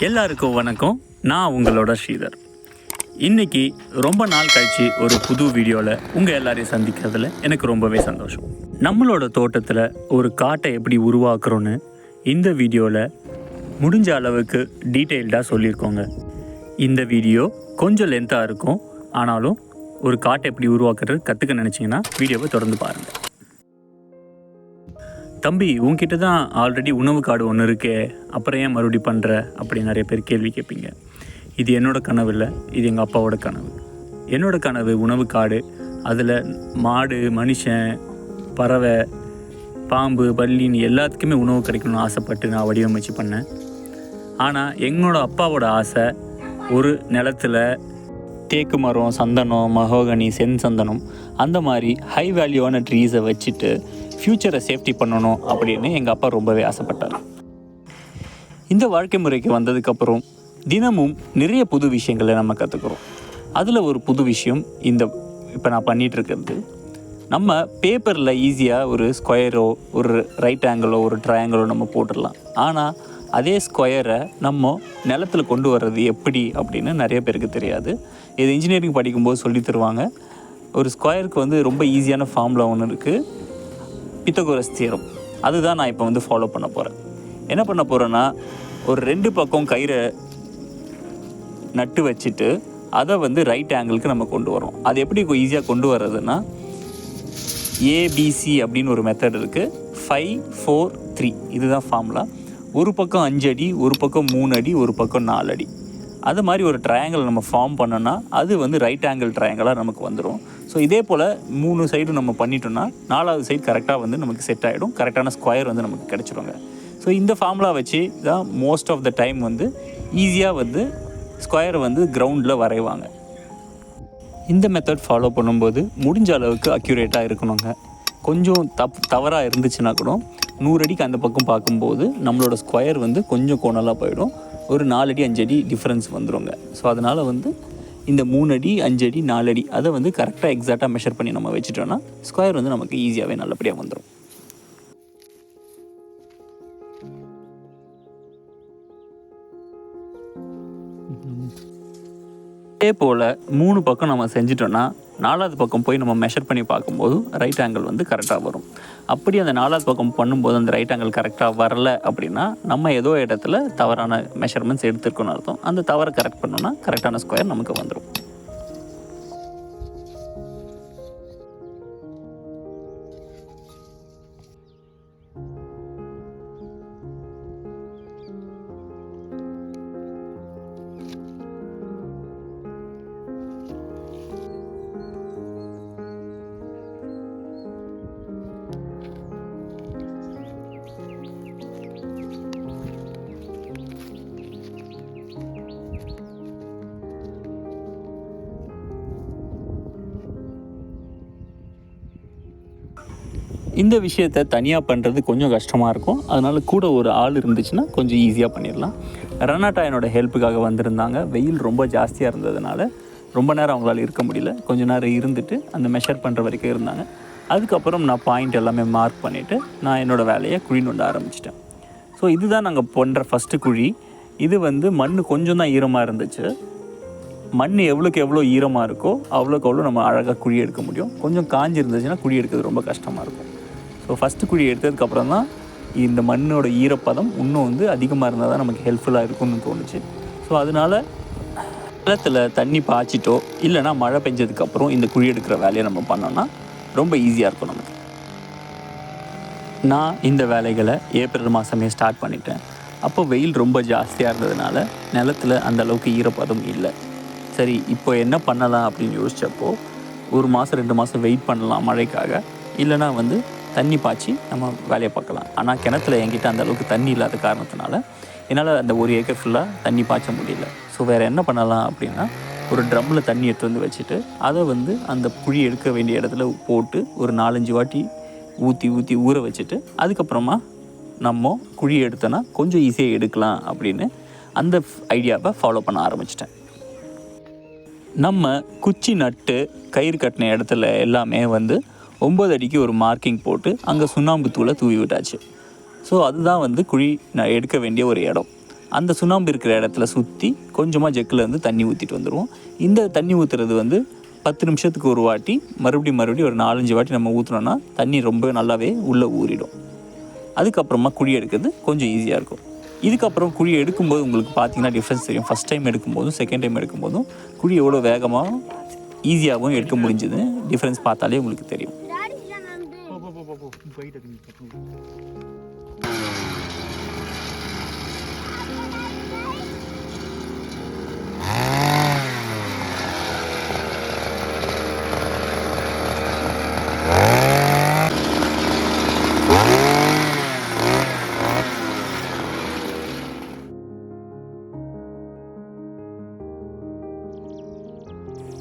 எல்லாருக்கும் வணக்கம். நான் உங்களோட ஸ்ரீதர். இன்றைக்கி ரொம்ப நாள் கழித்து ஒரு புது வீடியோவில் உங்கள் எல்லாரையும் சந்திக்கிறதுல எனக்கு ரொம்பவே சந்தோஷம். நம்மளோட தோட்டத்தில் ஒரு காட்டை எப்படி உருவாக்குறோன்னு இந்த வீடியோவில் முடிஞ்ச அளவுக்கு டீட்டெயில்டாக சொல்லியிருக்கோங்க. இந்த வீடியோ கொஞ்சம் லென்த்தாக இருக்கும், ஆனாலும் ஒரு காட்டை எப்படி உருவாக்குறது கற்றுக்க நினச்சிங்கன்னா வீடியோவை தொடர்ந்து பாருங்கள். தம்பி, உங்ககிட்ட தான் ஆல்ரெடி உணவு காடு ஒன்று இருக்கே, அப்புறம் ஏன் மறுபடி பண்ணுற அப்படி நிறைய பேர் கேள்வி கேட்பீங்க. இது என்னோடய கனவு இல்லை, இது எங்கள் அப்பாவோட கனவு. என்னோடய கனவு உணவு காடு. அதில் மாடு, மனுஷன், பறவை, பாம்பு, பல்லின்னு எல்லாத்துக்குமே உணவு கிடைக்கணும்னு ஆசைப்பட்டு நான் வடிவமைச்சு பண்ணேன். ஆனால் என்னோடய அப்பாவோட ஆசை ஒரு நிலத்தில் தேக்கு மரம், சந்தனம், மகோகனி, செஞ்சந்தனம் அந்த மாதிரி ஹை வேல்யூவான ட்ரீஸை வச்சுட்டு ஃப்யூச்சரை சேஃப்டி பண்ணணும் அப்படின்னு எங்கள் அப்பா ரொம்பவே ஆசைப்பட்டார். இந்த வாழ்க்கை முறைக்கு வந்ததுக்கப்புறம் தினமும் நிறைய புது விஷயங்களை நம்ம கற்றுக்குறோம். அதில் ஒரு புது விஷயம் இப்போ நான் பண்ணிகிட்ருக்கிறது. நம்ம பேப்பரில் ஈஸியாக ஒரு ஸ்கொயரோ, ஒரு ரைட் ஆங்கிளோ, ஒரு ட்ரையாங்கிளோ நம்ம போட்டுடலாம். ஆனால் அதே ஸ்கொயரை நம்ம நிலத்தில் கொண்டு வர்றது எப்படி அப்படின்னு நிறைய பேருக்கு தெரியாது. இது இன்ஜினியரிங் படிக்கும்போது சொல்லி தருவாங்க. ஒரு ஸ்கொயருக்கு ரொம்ப ஈஸியான ஃபார்முலா ஒன்று இருக்குது, பித்தகோரஸ் தியரம். அதுதான் நான் இப்போ ஃபாலோ பண்ண போகிறேன். என்ன பண்ண போகிறேன்னா, ஒரு 2 பக்கம் கயிறை நட்டு வச்சுட்டு அதை ரைட் ஆங்கிளுக்கு நம்ம கொண்டு வரோம். அது எப்படி ஈஸியாக கொண்டு வர்றதுன்னா, ஏபிசி அப்படின்னு ஒரு மெத்தட் இருக்குது. 5, 4, 3 இதுதான் ஃபார்முலா. ஒரு பக்கம் 5 அடி, ஒரு பக்கம் 3 அடி, ஒரு பக்கம் 4 அடி. அது மாதிரி ஒரு ட்ரையாங்கிள் நம்ம ஃபார்ம் பண்ணோன்னா அது ரைட் ஆங்கிள் ட்ரையாங்கிளாக நமக்கு வந்துடும். ஸோ இதே போல் 3 சைடும் நம்ம பண்ணிட்டோம்னா 4வது சைடு கரெக்டாக நமக்கு செட் ஆகிடும். கரெக்டான ஸ்கொயர் நமக்கு கிடச்சிருங்க. ஸோ இந்த ஃபார்முலா வச்சு தான் மோஸ்ட் ஆஃப் த டைம் ஈஸியாக ஸ்கொயரை கிரவுண்டில் வரைவாங்க. இந்த மெத்தட் ஃபாலோ பண்ணும்போது முடிஞ்ச அளவுக்கு அக்யூரேட்டாக இருக்கணுங்க. கொஞ்சம் தவறாக இருந்துச்சுன்னா கூட 100 அடிக்கு அந்த பக்கம் பார்க்கும்போது நம்மளோட ஸ்கொயர் கொஞ்சம் கோணலாக போயிடும். ஒரு 4 அடி 5 அடி டிஃப்ரென்ஸ் வந்துடுங்க. ஸோ அதனால் இந்த 3 அடி 5 அடி 4 அடி அதை கரெக்டாக எக்ஸாக்டாக மெஷர் பண்ணி நம்ம வச்சுட்டோன்னா ஸ்கொயர் நமக்கு ஈஸியாகவே நல்லபடியாக வந்துடும். இதே போல் 3 பக்கம் நம்ம செஞ்சிட்டோன்னா 4வது பக்கம் போய் நம்ம மெஷர் பண்ணி பார்க்கும்போது ரைட் ஆங்கிள் கரெக்டாக வரும். அப்படி அந்த 4வது பக்கம் பண்ணும்போது அந்த ரைட் ஆங்கிள் கரெக்டாக வரல அப்படின்னா நம்ம ஏதோ இடத்துல தவறான மெஷர்மெண்ட்ஸ் எடுத்துருக்கோன்னு அர்த்தம். அந்த தவறை கரெக்ட் பண்ணோன்னா கரெக்டான ஸ்கொயர் நமக்கு வந்துடும். இந்த விஷயத்தை தனியாக பண்ணுறது கொஞ்சம் கஷ்டமாக இருக்கும். அதனால் கூட ஒரு ஆள் இருந்துச்சுன்னா கொஞ்சம் ஈஸியாக பண்ணிடலாம். ரனாட்டா என்னோடய ஹெல்ப்புக்காக வந்திருந்தாங்க. வெயில் ரொம்ப ஜாஸ்தியாக இருந்ததுனால ரொம்ப நேரம் அவங்களால இருக்க முடியல. கொஞ்சம் நேரம் இருந்துட்டு அந்த மெஷர் பண்ணுற வரைக்கும் இருந்தாங்க. அதுக்கப்புறம் நான் பாயிண்ட் எல்லாமே மார்க் பண்ணிவிட்டு நான் என்னோடய வேலையை குழி நோண்ட ஆரம்பிச்சிட்டேன். ஸோ இதுதான் நாங்கள் பண்ணுற ஃபஸ்ட்டு குழி. இது மண் கொஞ்சம் தான் ஈரமாக இருந்துச்சு. மண் எவ்வளோக்கு எவ்வளோ ஈரமாக இருக்கோ அவ்வளோக்கு அவ்வளோ நம்ம அழகாக குழி எடுக்க முடியும். கொஞ்சம் காஞ்சி இருந்துச்சுன்னா குழி எடுக்கிறது ரொம்ப கஷ்டமாக இருக்கும். ஸோ ஃபஸ்ட்டு குழி எடுத்ததுக்கப்புறம் தான் இந்த மண்ணோட ஈரப்பதம் இன்னும் அதிகமாக இருந்தால் தான் நமக்கு ஹெல்ப்ஃபுல்லாக இருக்கும்னு தோணுச்சு. ஸோ அதனால் நிலத்தில் தண்ணி பாய்ச்சிட்டோ இல்லைனா மழை பெஞ்சதுக்கப்புறம் இந்த குழி எடுக்கிற வேலையை நம்ம பண்ணோன்னா ரொம்ப ஈஸியாக இருக்கும் நமக்கு. நான் இந்த வேலைகளை ஏப்ரல் மாதமே ஸ்டார்ட் பண்ணிட்டேன். அப்போ வெயில் ரொம்ப ஜாஸ்தியாக இருந்ததுனால நிலத்தில் அந்த அளவுக்கு ஈரப்பதம் இல்லை. சரி, இப்போ என்ன பண்ணலாம் அப்படின்னு யோசித்தப்போ 1 மாதம் 2 மாதம் வெயிட் பண்ணலாம் மழைக்காக, இல்லைனா தண்ணி பாய்ச்சி நம்ம வேலையை பார்க்கலாம். ஆனால் கிணத்துல என்கிட்ட அந்த அளவுக்கு தண்ணி இல்லாத காரணத்தினால என்னால் அந்த 1 ஏக்கர் ஃபுல்லாக தண்ணி பாய்ச்ச முடியல. ஸோ வேறு என்ன பண்ணலாம் அப்படின்னா, ஒரு ட்ரம்மில் தண்ணி எடுத்து வச்சுட்டு அதை அந்த குழி எடுக்க வேண்டிய இடத்துல போட்டு ஒரு 4-5 வாட்டி ஊற்றி ஊற வச்சுட்டு அதுக்கப்புறமா நம்ம குழி எடுத்தோன்னா கொஞ்சம் ஈஸியாக எடுக்கலாம் அப்படின்னு அந்த ஐடியாவை ஃபாலோ பண்ண ஆரம்பிச்சிட்டேன். நம்ம குச்சி நட்டு கயிறு கட்டின இடத்துல எல்லாமே 9 அடிக்கு ஒரு மார்க்கிங் போட்டு அங்கே சுண்ணாம்பு தூளை தூவி விட்டாச்சு. ஸோ அதுதான் குழி நான் எடுக்க வேண்டிய ஒரு இடம். அந்த சுண்ணாம்பு இருக்கிற இடத்துல சுற்றி கொஞ்சமாக ஜெக்கில் இருந்து தண்ணி ஊற்றிட்டு வந்துடுவோம். இந்த தண்ணி ஊற்றுறது வந்து 10 நிமிஷத்துக்கு ஒரு வாட்டி மறுபடியும் ஒரு 4-5 வாட்டி நம்ம ஊற்றினோன்னா தண்ணி ரொம்ப நல்லாவே உள்ளே ஊறிடும். அதுக்கப்புறமா குழி எடுக்கிறது கொஞ்சம் ஈஸியாக இருக்கும். இதுக்கப்புறம் குழி எடுக்கும்போது உங்களுக்கு பார்த்தீங்கன்னா டிஃப்ரென்ஸ் தெரியும். ஃபஸ்ட் டைம் எடுக்கும்போதும் செகண்ட் டைம் எடுக்கும்போதும் குழி எவ்வளோ வேகமாக ஈஸியாகவும் எடுக்க முடிஞ்சுது டிஃப்ரென்ஸ் பார்த்தாலே உங்களுக்கு தெரியும்.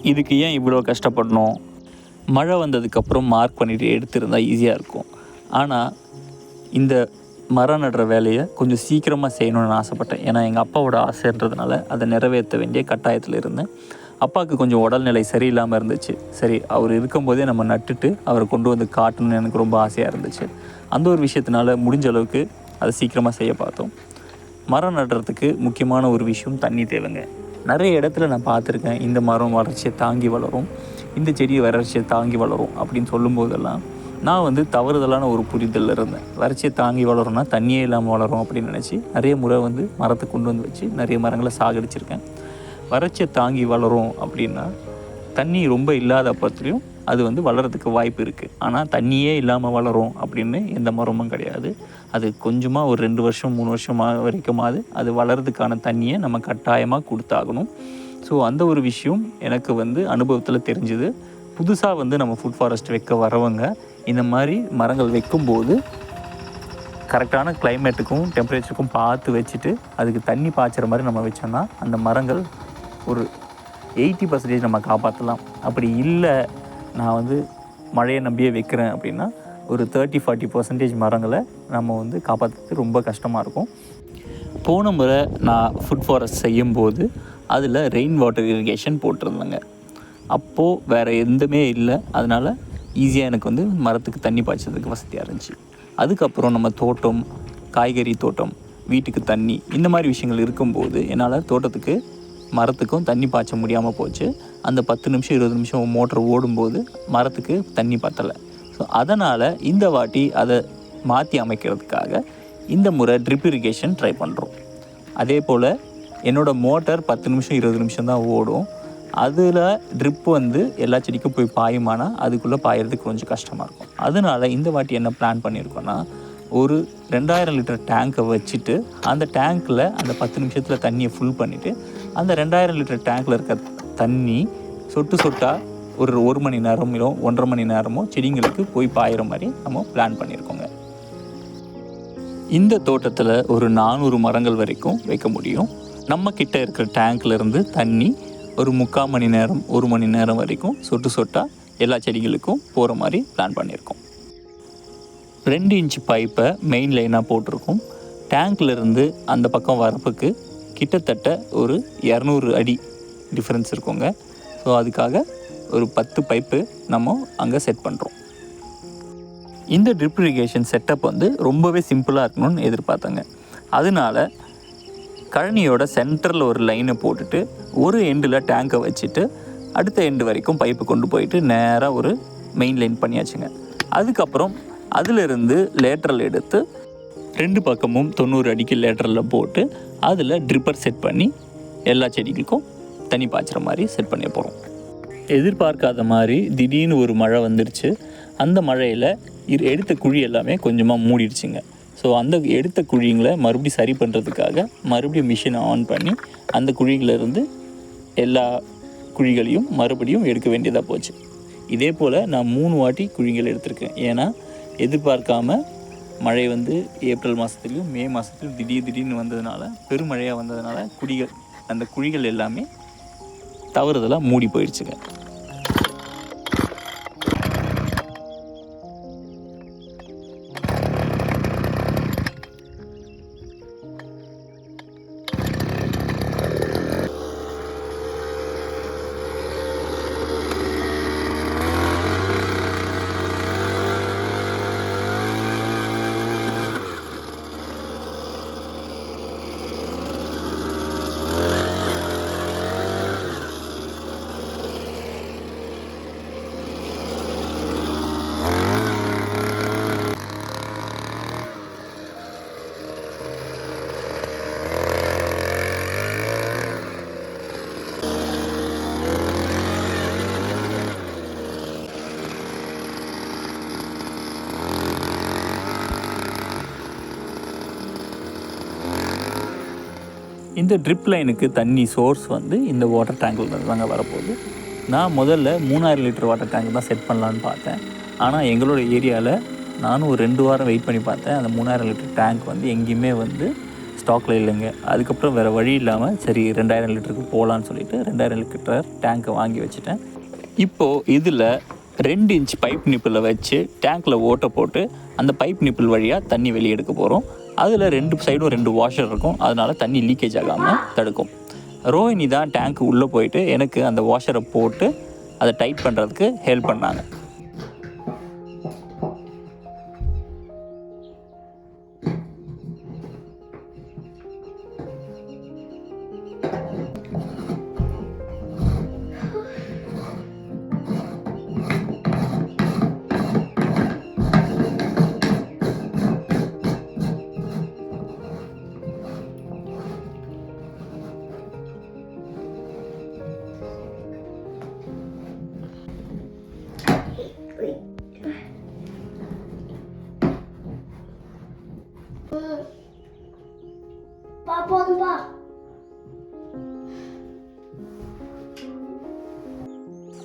இதுக்கு ஏன் இவ்வளோ கஷ்டப்படணும்? மழை வந்ததுக்கப்புறம் மார்க் பண்ணிவிட்டு எடுத்துருந்தால் ஈஸியாக இருக்கும். ஆனால் இந்த மரம் நடுற வேலையை கொஞ்சம் சீக்கிரமாக செய்யணும்னு நான் ஆசைப்பட்டேன். ஏன்னா எங்கள் அப்பாவோட ஆசைன்றதுனால அதை நிறைவேற்ற வேண்டிய கட்டாயத்தில் இருந்தேன். அப்பாவுக்கு கொஞ்சம் உடல்நிலை சரியில்லாமல் இருந்துச்சு. சரி, அவர் இருக்கும்போதே நம்ம நட்டுட்டு அவரை கொண்டு வந்து காட்டணும்னு எனக்கு ரொம்ப ஆசையாக இருந்துச்சு. அந்த ஒரு விஷயத்தினால முடிஞ்ச அளவுக்கு அதை சீக்கிரமாக செய்ய பார்த்தோம். மரம் நடுறதுக்கு முக்கியமான ஒரு விஷயம் தண்ணி தேவைங்க. நிறைய இடத்துல நான் பார்த்துருக்கேன், இந்த மரம் வறட்சியை தாங்கி வளரும், இந்த செடியை வறட்சியை தாங்கி வளரும் அப்படின்னு சொல்லும்போதெல்லாம் நான் வந்து தவறுதலான ஒரு புரிதலில் இருந்தேன். வறட்சியை தாங்கி வளரும்னா தண்ணியே இல்லாமல் வளரும் அப்படின்னு நினச்சி நிறைய முறை வந்து மரத்தை கொண்டு வந்து வச்சு நிறைய மரங்களை சாகடிச்சிருக்கேன். வறட்சியை தாங்கி வளரும் அப்படின்னா தண்ணி ரொம்ப இல்லாத பத்திலையும் அது வந்து வளர்கிறதுக்கு வாய்ப்பு இருக்குது. ஆனால் தண்ணியே இல்லாமல் வளரும் அப்படின்னு எந்த மரமும் கிடையாது. அது கொஞ்சமாக ஒரு 2 வருஷம் 3 வருஷமாக வரைக்குமாவது அது வளர்கிறதுக்கான தண்ணியை நம்ம கட்டாயமாக கொடுத்தாகணும். ஸோ அந்த ஒரு விஷயம் எனக்கு வந்து அனுபவத்தில் தெரிஞ்சுது. புதுசாக வந்து நம்ம ஃபுட் ஃபாரஸ்ட் வைக்க வரவங்க இந்த மாதிரி மரங்கள் வைக்கும்போது கரெக்டான கிளைமேட்டுக்கும் டெம்பரேச்சருக்கும் பார்த்து வச்சுட்டு அதுக்கு தண்ணி பாய்ச்சுற மாதிரி நம்ம வச்சோம்னா அந்த மரங்கள் ஒரு 80% நம்ம காப்பாற்றலாம். அப்படி இல்லை, நான் வந்து மழையை நம்பியே வைக்கிறேன் அப்படின்னா ஒரு 30-40% மரங்களை நம்ம வந்து காப்பாற்றுறது ரொம்ப கஷ்டமாக இருக்கும். போன முறை நான் ஃபுட் ஃபாரஸ்ட் செய்யும்போது அதில் ரெயின் வாட்டர் இரிகேஷன் போட்டிருந்தேங்க. அப்போது வேறு எதுவுமே இல்லை, அதனால் ஈஸியாக எனக்கு வந்து மரத்துக்கு தண்ணி பாய்ச்சதுக்கு வசதியாக இருந்துச்சு. அதுக்கப்புறம் நம்ம தோட்டம், காய்கறி தோட்டம், வீட்டுக்கு தண்ணி, இந்த மாதிரி விஷயங்கள் இருக்கும்போது என்னால் தோட்டத்துக்கு மரத்துக்கும் தண்ணி பாய்ச்ச முடியாமல் போச்சு. அந்த 10 நிமிஷம் 20 நிமிஷம் மோட்டர் ஓடும்போது மரத்துக்கு தண்ணி பற்றலை. ஸோ அதனால் இந்த வாட்டி அதை மாற்றி அமைக்கிறதுக்காக இந்த முறை ட்ரிப் இரிகேஷன் ட்ரை பண்ணுறோம். அதே போல் என்னோடய மோட்டர் 10 நிமிஷம் 20 நிமிஷம் தான் ஓடும். அதில் ட்ரிப் வந்து எல்லா செடிக்கும் போய் பாயுமானா அதுக்குள்ளே பாயறதுக்கு கொஞ்சம் கஷ்டமாக இருக்கும். அதனால் இந்த வாட்டி என்ன பிளான் பண்ணியிருக்கோன்னா, ஒரு 2000 லிட்டர் டேங்கை வச்சுட்டு அந்த டேங்க்கில் அந்த 10 நிமிஷத்தில் தண்ணியை ஃபுல் பண்ணிவிட்டு அந்த 2000 லிட்டர் டேங்க்கில் இருக்க தண்ணி சொட்டு சொட்டாக ஒரு 1 மணி நேரமோ 1.5 மணி நேரமோ செடிங்களுக்கு போய் பாயிற மாதிரி நம்ம பிளான் பண்ணியிருக்கோங்க. இந்த தோட்டத்தில் ஒரு 400 மரங்கள் வரைக்கும் வைக்க முடியும். நம்ம கிட்ட இருக்கிற டேங்க்லேருந்து தண்ணி ஒரு 3/4 மணி நேரம் 1 மணி நேரம் வரைக்கும் சொட்டு சொட்டாக எல்லா செடிகளுக்கும் போகிற மாதிரி பிளான் பண்ணியிருக்கோம். 2 இன்ச் பைப்பை மெயின் லைனாக போட்டிருக்கோம். டேங்க்லேருந்து அந்த பக்கம் வரப்புக்கு கிட்டத்தட்ட ஒரு 200 அடி டிஃப்ரென்ஸ் இருக்குங்க. ஸோ அதுக்காக ஒரு 10 பைப்பு நம்ம அங்கே செட் பண்ணுறோம். இந்த ட்ரிப் இரிகேஷன் செட்டப் வந்து ரொம்பவே சிம்பிளாக இருக்கணும்னு எதிர்பார்த்தாங்க. அதனால கழனியோட சென்டரில் ஒரு லைனை போட்டுட்டு ஒரு எண்டில் டேங்கை வச்சுட்டு அடுத்த எண்டு வரைக்கும் பைப்பு கொண்டு போயிட்டு நேராக ஒரு மெயின் லைன் பண்ணியாச்சுங்க. அதுக்கப்புறம் அதிலிருந்து லேட்ரல் எடுத்து 2 பக்கமும் 90 அடிக்கு லேட்ரலில் போட்டு அதில் ட்ரிப்பர் செட் பண்ணி எல்லா செடிகளுக்கும் தண்ணி பாய்ச்சுற மாதிரி செட் பண்ணி போகிறோம். எதிர்பார்க்காத மாதிரி திடீர்னு ஒரு மழை வந்துருச்சு. அந்த மழையில் எடுத்த குழி எல்லாமே கொஞ்சமாக மூடிடுச்சுங்க. ஸோ அந்த எடுத்த குழிங்களை மறுபடியும் சரி பண்ணுறதுக்காக மறுபடியும் மிஷினை ஆன் பண்ணி அந்த குழிகளிலிருந்து எல்லா குழிகளையும் மறுபடியும் எடுக்க வேண்டியதாக போச்சு. இதே போல் நான் 3 வாட்டி குழிகள் எடுத்திருக்கேன். ஏன்னா எதிர்பார்க்காம மழை வந்து ஏப்ரல் மாதத்துலையும் மே மாதத்துலையும் திடீர்னு வந்ததுனால, பெருமழையாக வந்ததுனால அந்த குழிகள் எல்லாமே தவறுதலாக மூடி போயிடுச்சுங்க. இந்த ட்ரிப் லைனுக்கு தண்ணி சோர்ஸ் வந்து இந்த வாட்டர் டேங்கில் தாங்க வரப்போகுது. நான் முதல்ல 3000 லிட்டர் வாட்டர் டேங்க் தான் செட் பண்ணலான்னு பார்த்தேன். ஆனால் எங்களோட ஏரியாவில் நானும் ஒரு 2 வாரம் வெயிட் பண்ணி பார்த்தேன். அந்த 3000 லிட்டர் டேங்க் வந்து எங்கேயுமே வந்து ஸ்டாக்கில் இல்லைங்க. அதுக்கப்புறம் வேறு வழி இல்லாமல் சரி 2000 லிட்டருக்கு போகலான்னு சொல்லிவிட்டு 2000 லிட்டர் டேங்க்கை வாங்கி வச்சுட்டேன். இப்போது இதில் 2 இன்ச் பைப் நிப்பில் வச்சு டேங்க்கில் ஓட்டை போட்டு அந்த பைப் நிப்பிள் வழியாக தண்ணி வெளியே எடுக்க போகிறோம். அதில் 2 சைடும் 2 வாஷர் இருக்கும். அதனால் தண்ணி லீக்கேஜ் ஆகாமல் தடுக்கும். ரோஹினி தான் டேங்க்கு உள்ளே போயிட்டு எனக்கு அந்த வாஷரை போட்டு அதை டைட் பண்ணுறதுக்கு ஹெல்ப் பண்ணாங்க.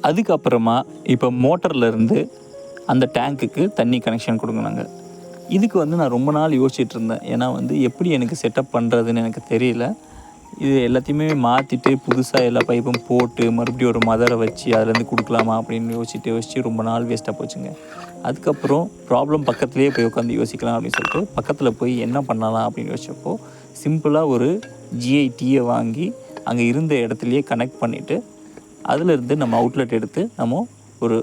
அதுக்கப்புறமா இப்போ மோட்டர்லேருந்து அந்த டேங்க்குக்கு தண்ணி கனெக்ஷன் கொடுங்கனாங்க. இதுக்கு வந்து நான் ரொம்ப நாள் யோசிச்சுட்டு இருந்தேன். ஏன்னா வந்து எப்படி எனக்கு செட்டப் பண்ணுறதுன்னு எனக்கு தெரியல. இது எல்லாத்தையுமே மாற்றிட்டு புதுசாக எல்லா பைப்பும் போட்டு மறுபடியும் ஒரு மதரை வச்சு அதுலேருந்து கொடுக்கலாமா அப்படின்னு யோசித்து ரொம்ப நாள் வேஸ்ட்டாக போச்சுங்க. அதுக்கப்புறம் ப்ராப்ளம் பக்கத்துலேயே போய் உட்காந்து யோசிக்கலாம் அப்படின்னு சொல்லிட்டு பக்கத்தில் போய் என்ன பண்ணலாம் அப்படின்னு யோசிச்சப்போ சிம்பிளாக ஒரு GITயை வாங்கி அங்கே இருந்த இடத்துலையே கனெக்ட் பண்ணிவிட்டு அதிலிருந்து நம்ம அவுட்லெட் எடுத்து நம்ம ஒரு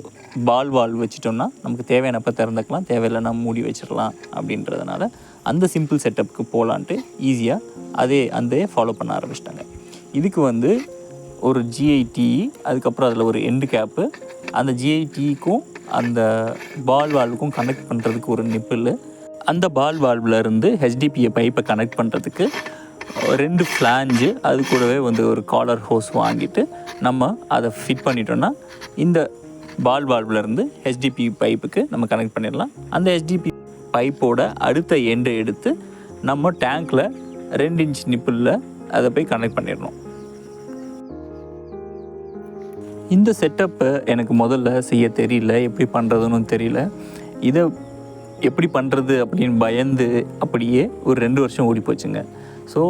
பால் வால்வ் வச்சிட்டோம்னா நமக்கு தேவையானப்போ திறந்துக்கலாம், தேவையில்லைன்னா மூடி வச்சிடலாம். அப்படின்றதுனால அந்த சிம்பிள் செட்டப்புக்கு போகலான்ட்டு ஈஸியாக அந்த ஃபாலோ பண்ண ஆரம்பிச்சிட்டாங்க. இதுக்கு வந்து ஒரு GIT, அதுக்கப்புறம் அதில் ஒரு எண்டு கேப்பு, அந்த GITக்கும் அந்த பால் வால்வுக்கும் கனெக்ட் பண்ணுறதுக்கு ஒரு நிப்பிள், அந்த பால் வால்வ்லேருந்து HDPA பைப்பை கனெக்ட் பண்ணுறதுக்கு 2 ஃப்ளாஞ்சு, அது கூடவே வந்து ஒரு காலர் ஹோஸ் வாங்கிட்டு நம்ம அதை ஃபிட் பண்ணிட்டோன்னா இந்த பால் வால்வ்லேருந்து HDPE பைப்புக்கு நம்ம கனெக்ட் பண்ணிடலாம். அந்த HDPE பைப்போட அடுத்த எண்டை எடுத்து நம்ம டேங்க்கில் 2 இன்ச் நிப்பிளில் அதை போய் கனெக்ட் பண்ணிடணும். இந்த செட்டப்பை எனக்கு முதல்ல செய்ய தெரியல, எப்படி பண்ணுறதுன்னு தெரியல. இதை எப்படி பண்ணுறது அப்படின்னு பயந்து அப்படியே ஒரு 2 வருஷம் ஓடி போச்சுங்க. ஸோ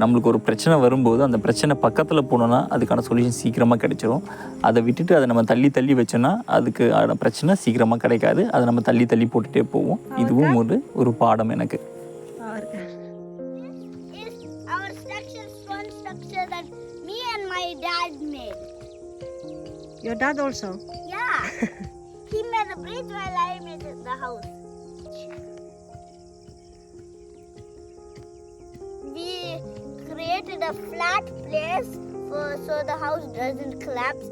நம்மளுக்கு ஒரு பிரச்சனை வரும்போது அந்த பிரச்சனை பக்கத்தில் போனோன்னா அதுக்கான சொல்யூஷன் சீக்கிரமாக கிடைச்சிரும். அதை விட்டுட்டு அதை நம்ம தள்ளி வச்சோன்னா அதுக்கு பிரச்சனை சீக்கிரமாக கிடைக்காது. அதை நம்ம தள்ளி போட்டுகிட்டே போவோம். இதுவும் ஒரு பாடம் எனக்கு. Your dad also? Yeah. He made a bridge while I made the house. We created a flat place so the house doesn't collapse,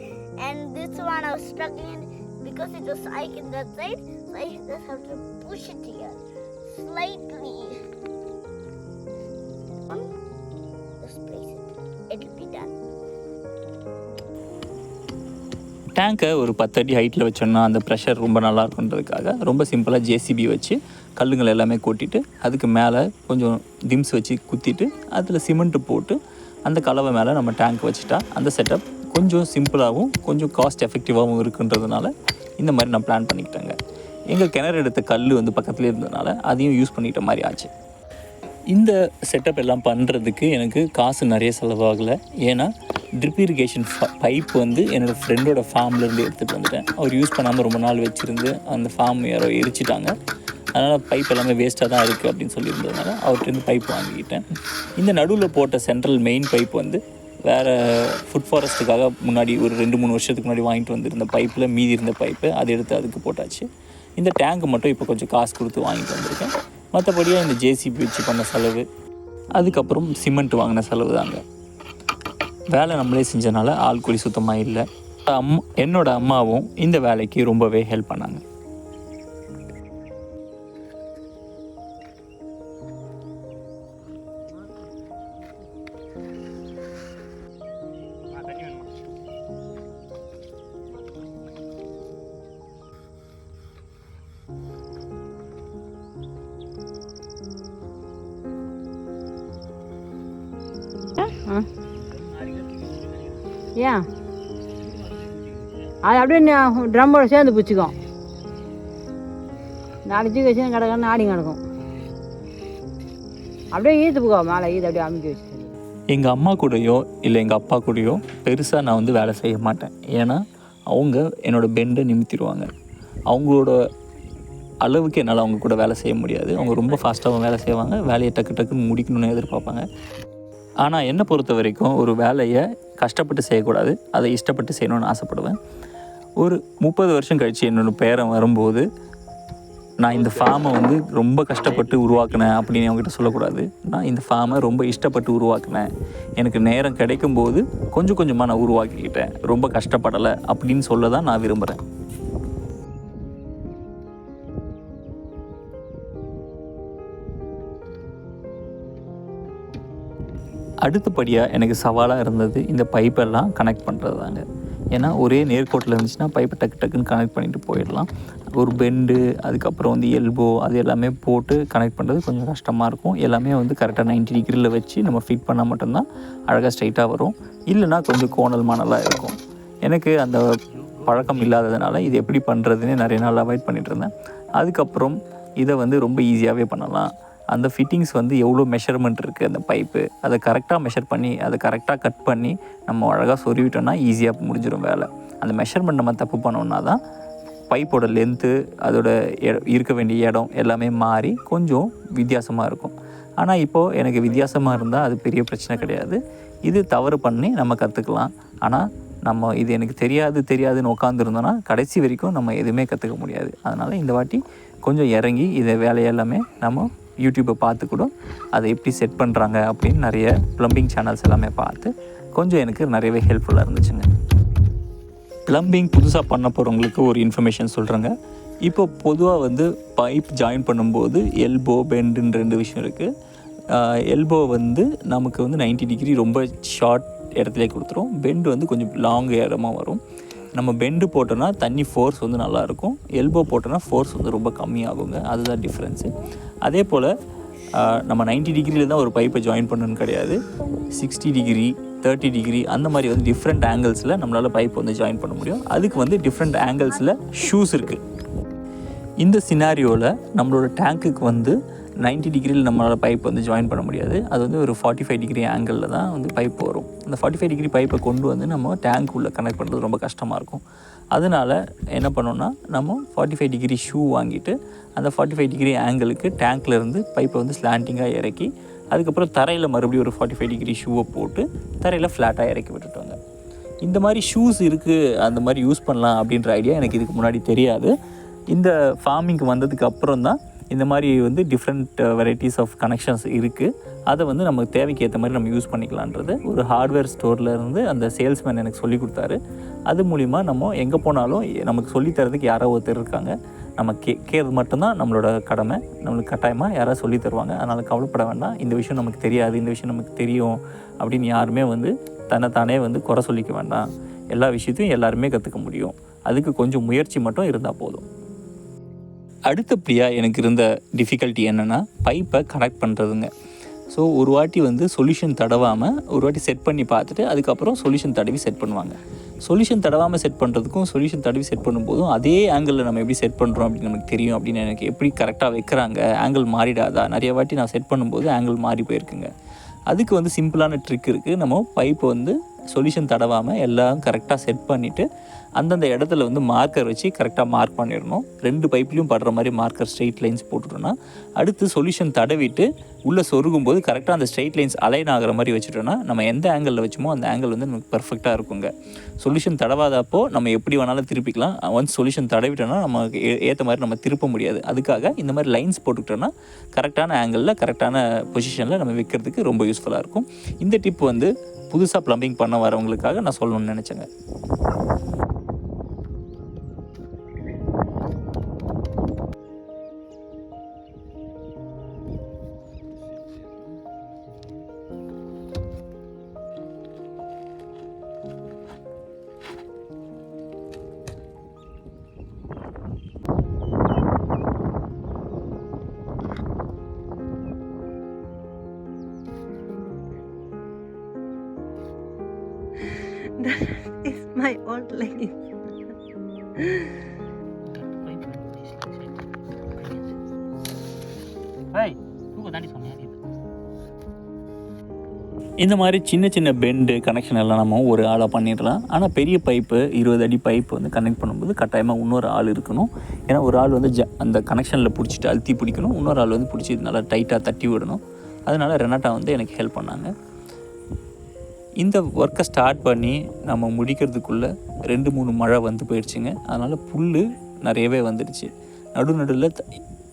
and this one I was struggling because it was high in that side, so I just have to push it here slightly. Just place it. It'll be done. டேங்கை ஒரு 10 அடி ஹைட்டில் வச்சோன்னா அந்த pressure ரொம்ப நல்லா இருக்குன்றதுக்காக ரொம்ப சிம்பிளாக JCB வச்சு கல்லுங்கள் எல்லாமே கொட்டிட்டு அதுக்கு மேலே கொஞ்சம் திம்ஸ் வச்சு குத்திட்டு அதில் சிமெண்ட்டு போட்டு அந்த கலவை மேலே நம்ம டேங்க் வச்சுட்டா அந்த செட்டப் கொஞ்சம் சிம்பிளாகவும் கொஞ்சம் காஸ்ட் எஃபெக்டிவாகவும் இருக்குன்றதுனால இந்த மாதிரி நான் பிளான் பண்ணிக்கிட்டேங்க. எங்கள் கிணறு எடுத்த கல் வந்து பக்கத்துலேயே இருந்ததுனால அதையும் யூஸ் பண்ணிக்கிட்ட மாதிரி ஆச்சு. இந்த செட்டப் எல்லாம் பண்ணுறதுக்கு எனக்கு காசு நிறைய செலவாகலை. ஏன்னா ட்ரிப் இரிகேஷன் பைப் வந்து என்னோடய ஃப்ரெண்டோட ஃபார்ம்லேருந்து எடுத்துகிட்டு வந்துட்டேன். அவர் யூஸ் பண்ணாமல் ரொம்ப நாள் வச்சுருந்து அந்த ஃபார்ம் யாரோ எரிச்சிட்டாங்க. அதனால் பைப் எல்லாமே வேஸ்ட்டாக தான் இருக்குது அப்படின்னு சொல்லியிருந்ததுனால அவர்கிட்டருந்து பைப் வாங்கிக்கிட்டேன். இந்த நடுவில் போட்ட சென்ட்ரல் மெயின் பைப் வந்து வேறு ஃபுட் ஃபாரஸ்ட்டுக்காக முன்னாடி ஒரு 2-3 வருஷத்துக்கு முன்னாடி வாங்கிட்டு வந்திருந்த பைப்பில் மீதி இருந்த பைப்பு அதை எடுத்து அதுக்கு போட்டாச்சு. இந்த டேங்க்கு மட்டும் இப்போ கொஞ்சம் காசு கொடுத்து வாங்கிட்டு வந்திருக்கேன். மற்றபடியாக இந்த JCB வச்சு பண்ண செலவு, அதுக்கப்புறம் சிமெண்ட் வாங்கின செலவு தாங்க. வேலை நம்மளே செஞ்சனால ஆள் கூலி சுத்தமாக இல்லை. என்னோட அம்மாவும் இந்த வேலைக்கு ரொம்பவே ஹெல்ப் பண்ணாங்க. ஆ ஏன் அது அப்படியே ட்ரம்மோட சேர்ந்து பிடிச்சிக்கும். நாலு தூக்கி வச்சு கிடக்கணும் ஆடி கிடக்கும். அப்படியே ஈத்து போகும் மேலே ஈத்து அப்படியே அமுக்கி வச்சுட்டு. எங்கள் அம்மா கூடயோ இல்லை எங்கள் அப்பா கூடயோ பெருசாக நான் வந்து வேலை செய்ய மாட்டேன். ஏன்னா அவங்க என்னோடய பெண்டை நிமித்திடுவாங்க. அவங்களோட அளவுக்கு என்னால் அவங்க கூட வேலை செய்ய முடியாது. அவங்க ரொம்ப ஃபாஸ்ட்டாகவும் வேலை செய்வாங்க, வேலையை டக்கு டக்குன்னு முடிக்கணும்னு எதிர்பார்ப்பாங்க. ஆனால் என்னை பொறுத்த வரைக்கும் ஒரு வேலையை கஷ்டப்பட்டு செய்யக்கூடாது, அதை இஷ்டப்பட்டு செய்யணும்னு ஆசைப்படுவேன். ஒரு 30 வருஷம் கழித்து என்னோடய பேரன் வரும்போது நான் இந்த ஃபார்மை வந்து ரொம்ப கஷ்டப்பட்டு உருவாக்கினேன் அப்படின்னு அவங்ககிட்ட சொல்லக்கூடாது. நான் இந்த ஃபார்மை ரொம்ப இஷ்டப்பட்டு உருவாக்கினேன், எனக்கு நேரம் கிடைக்கும்போது கொஞ்சம் கொஞ்சமாக நான் உருவாக்கிக்கிட்டேன், ரொம்ப கஷ்டப்படலை அப்படின்னு சொல்ல தான் நான் விரும்புகிறேன். அடுத்தபடியாக எனக்கு சவாலாக இருந்தது இந்த பைப்பெல்லாம் கனெக்ட் பண்ணுறது தாங்க. ஏன்னா ஒரே நேர்கோட்டில் இருந்துச்சுன்னா பைப்பை டக்கு டக்குன்னு கனெக்ட் பண்ணிட்டு போயிடலாம். ஒரு பெண்டு, அதுக்கப்புறம் வந்து எல்போ, அது எல்லாமே போட்டு கனெக்ட் பண்ணுறது கொஞ்சம் கஷ்டமாக இருக்கும். எல்லாமே வந்து கரெக்டாக 90 டிகிரியில் வச்சு நம்ம ஃபிட் பண்ணால் மட்டும்தான் அழகாக ஸ்ட்ரைட்டாக வரும். இல்லைனா கொஞ்சம் கோணல் மானலாக இருக்கும். எனக்கு அந்த பழக்கம் இல்லாததுனால இது எப்படி பண்ணுறதுன்னு நிறைய நாள் அவாய்ட் பண்ணிகிட்டு இருந்தேன். அதுக்கப்புறம் இதை வந்து ரொம்ப ஈஸியாகவே பண்ணலாம். அந்த ஃபிட்டிங்ஸ் வந்து எவ்வளோ மெஷர்மெண்ட் இருக்குது அந்த பைப்பு, அதை கரெக்டாக மெஷர் பண்ணி அதை கரெக்டாக கட் பண்ணி நம்ம அழகாக சொருவிட்டோம்னா ஈஸியாக முடிஞ்சிடும் வேலை. அந்த மெஷர்மெண்ட் நம்ம தப்பு பண்ணோம்னா தான் பைப்போட லென்த்து, அதோட இருக்க வேண்டிய இடம் எல்லாமே மாறி கொஞ்சம் வித்தியாசமாக இருக்கும். ஆனால் இப்போது எனக்கு வித்தியாசமாக இருந்தால் அது பெரிய பிரச்சனை கிடையாது. இது தவறு பண்ணி நம்ம கற்றுக்கலாம். ஆனால் நம்ம இது எனக்கு தெரியாதுன்னு உட்காந்துருந்தோன்னா கடைசி வரைக்கும் நம்ம எதுவுமே கற்றுக்க முடியாது. அதனால் இந்த வாட்டி கொஞ்சம் இறங்கி இதை வேலையெல்லாமே நம்ம யூடியூப்பை பார்த்து கூட அதை எப்படி செட் பண்ணுறாங்க அப்படின்னு நிறைய ப்ளம்பிங் சேனல்ஸ் எல்லாமே பார்த்து கொஞ்சம் எனக்கு நிறையவே ஹெல்ப்ஃபுல்லாக இருந்துச்சுங்க. ப்ளம்பிங் புதுசாக பண்ண போகிறவங்களுக்கு ஒரு இன்ஃபர்மேஷன் சொல்கிறேங்க. இப்போ பொதுவாக வந்து பைப் ஜாயின் பண்ணும்போது எல்போ, பெண்டுன்னு 2 விஷயம் இருக்குது. எல்போ வந்து நமக்கு வந்து 90 டிகிரி ரொம்ப ஷார்ட் இடத்துல கொடுத்துரும். பெண்டு வந்து கொஞ்சம் லாங் இடமா வரும். நம்ம பெண்டு போட்டோன்னா தண்ணி ஃபோர்ஸ் வந்து நல்லாயிருக்கும், எல்போ போட்டோன்னா ஃபோர்ஸ் வந்து ரொம்ப கம்மியாகுங்க. அதுதான் டிஃப்ரென்ஸு. அதே போல் நம்ம 90 டிகிரியில் தான் ஒரு பைப்பை ஜாயின் பண்ணணுன்னு கிடையாது. 60 டிகிரி, 30 டிகிரி அந்த மாதிரி வந்து டிஃப்ரெண்ட் ஆங்கிள்ஸில் நம்மளால் பைப் வந்து ஜாயின் பண்ண முடியும். அதுக்கு வந்து டிஃப்ரெண்ட் ஆங்கிள்ஸில் ஷூஸ் இருக்குது. இந்த சினாரியோவில் நம்மளோட டேங்க்குக்கு வந்து 90 டிகிரியில் நம்மளால் பைப் வந்து ஜாயின் பண்ண முடியாது. அது வந்து ஒரு 45 டிகிரி ஆங்கிளில் தான் வந்து பைப் வரும். அந்த 45 டிகிரி பைப்பை கொண்டு வந்து நம்ம டேங்க் உள்ளே கனெக்ட் பண்ணுறது ரொம்ப கஷ்டமாக இருக்கும். அதனால் என்ன பண்ணோன்னா நம்ம 45 டிகிரி ஷூ வாங்கிட்டு அந்த 45 டிகிரி ஆங்கிளுக்கு டேங்க்லேருந்து பைப்பை வந்து ஸ்லாண்டிங்காக இறக்கி அதுக்கப்புறம் தரையில் மறுபடியும் ஒரு 45 டிகிரி ஷூவை போட்டு தரையில் ஃப்ளாட்டாக இறக்கி விட்டுட்டோங்க. இந்த மாதிரி ஷூஸ் இருக்குது, அந்த மாதிரி யூஸ் பண்ணலாம் அப்படின்ற ஐடியா எனக்கு இதுக்கு முன்னாடி தெரியாது. இந்த ஃபார்மிங்க்கு வந்ததுக்கு அப்புறம் தான் இந்த மாதிரி வந்து டிஃப்ரெண்ட் வெரைட்டிஸ் ஆஃப் கனெக்ஷன்ஸ் இருக்குது. அதை வந்து நமக்கு தேவைக்கு ஏற்ற மாதிரி நம்ம யூஸ் பண்ணிக்கலான்றது ஒரு ஹார்ட்வேர் ஸ்டோரில் இருந்து அந்த சேல்ஸ்மேன் எனக்கு சொல்லி கொடுத்தாரு. அது மூலிமா நம்ம எங்கே போனாலும் நமக்கு சொல்லித்தரதுக்கு யாரோ ஒருத்தர் இருக்காங்க. நம்ம கேட்கறது மட்டும்தான் நம்மளோட கடமை. நம்மளுக்கு கட்டாயமாக யாராவது சொல்லி தருவாங்க. அதனால் கவலைப்பட வேண்டாம். இந்த விஷயம் நமக்கு தெரியாது, இந்த விஷயம் நமக்கு தெரியும் அப்படின்னு யாருமே வந்து தன்னைத்தானே வந்து குறை சொல்லிக்க வேண்டாம். எல்லா விஷயத்தையும் எல்லாருமே கற்றுக்க முடியும். அதுக்கு கொஞ்சம் முயற்சி மட்டும் இருந்தால் போதும். அடுத்தபடியாக எனக்கு இருந்த டிஃபிகல்ட்டி என்னென்னா பைப்பை கனெக்ட் பண்ணுறதுங்க. ஸோ ஒரு வாட்டி வந்து சொல்யூஷன் தடவாமல் ஒரு வாட்டி செட் பண்ணி பார்த்துட்டு அதுக்கப்புறம் சொல்யூஷன் தடவி செட் பண்ணுவாங்க. சொல்யூஷன் தடவாமல் செட் பண்ணுறதுக்கும் சொல்யூஷன் தடவி செட் பண்ணும்போதும் அதே ஆங்கிளில் நம்ம எப்படி செட் பண்ணுறோம் அப்படின்னு நமக்கு தெரியும். அப்படின்னு எனக்கு எப்படி கரெக்டாக வைக்கிறாங்க, ஆங்கிள் மாறிடாதா, நிறைய வாட்டி நான் செட் பண்ணும்போது ஆங்கிள் மாறி போயிருக்குங்க. அதுக்கு வந்து சிம்பிளான ட்ரிக் இருக்குது. நம்ம பைப்பை வந்து சொல்யூஷன் தடவாமல் எல்லாம் கரெக்டாக செட் பண்ணிவிட்டு அந்தந்த இடத்துல வந்து மார்க்கர் வச்சு கரெக்டாக மார்க் பண்ணிடணும். 2 பைப்லேயும் படுற மாதிரி மார்க்கர் ஸ்ட்ரெயிட் லைன்ஸ் போட்டுட்டோன்னா அடுத்து சொல்யூஷன் தடவிட்டு உள்ளே சொருகும்போது கரெக்டாக அந்த ஸ்ட்ரெயிட் லைன்ஸ் அலைன் ஆகிற மாதிரி வச்சுட்டோன்னா நம்ம எந்த ஆங்கிளில் வச்சோமோ அந்த ஆங்கிள் வந்து நமக்கு பர்ஃபெக்டாக இருக்குங்க. சொல்யூஷன் தடவாதப்போ நம்ம எப்படி வேணாலும் திருப்பிக்கலாம். ஒன்ஸ் சொல்யூஷன் தடவிட்டோன்னா நமக்கு ஏற்ற மாதிரி நம்ம திருப்ப முடியாது. அதுக்காக இந்த மாதிரி லைன்ஸ் போட்டுக்கிட்டோன்னா கரெக்டான ஆங்கிளில் கரெக்டான பொசிஷனில் நம்ம வைக்கிறதுக்கு ரொம்ப யூஸ்ஃபுல்லாக இருக்கும். இந்த டிப் வந்து புதுசாக ப்ளம்பிங் பண்ண வரவங்களுக்காக நான் சொல்லணும்னு நினச்சேங்க. That is my old lady. இந்த மாதிரி சின்ன சின்ன பெண்டு கனெக்ஷன் எல்லாம் நம்ம ஒரு ஆளாக பண்ணிடலாம். ஆனால் பெரிய பைப்பு 20 அடி பைப்பு வந்து கனெக்ட் பண்ணும்போது கட்டாயமாக இன்னொரு ஆள் இருக்கணும். ஏன்னா ஒரு ஆள் வந்து அந்த கனெக்ஷனில் பிடிச்சிட்டு அழுத்தி பிடிக்கணும், இன்னொரு ஆள் வந்து பிடிச்சி நல்லா டைட்டாக தட்டி விடணும். அதனால் ரெனாட்டா வந்து எனக்கு ஹெல்ப் பண்ணாங்க. இந்த ஒர்க்கை ஸ்டார்ட் பண்ணி நம்ம முடிக்கிறதுக்குள்ளே 2-3 மழை வந்து போயிடுச்சுங்க. அதனால் புல் நிறையவே வந்துடுச்சு. நடுநடுவில்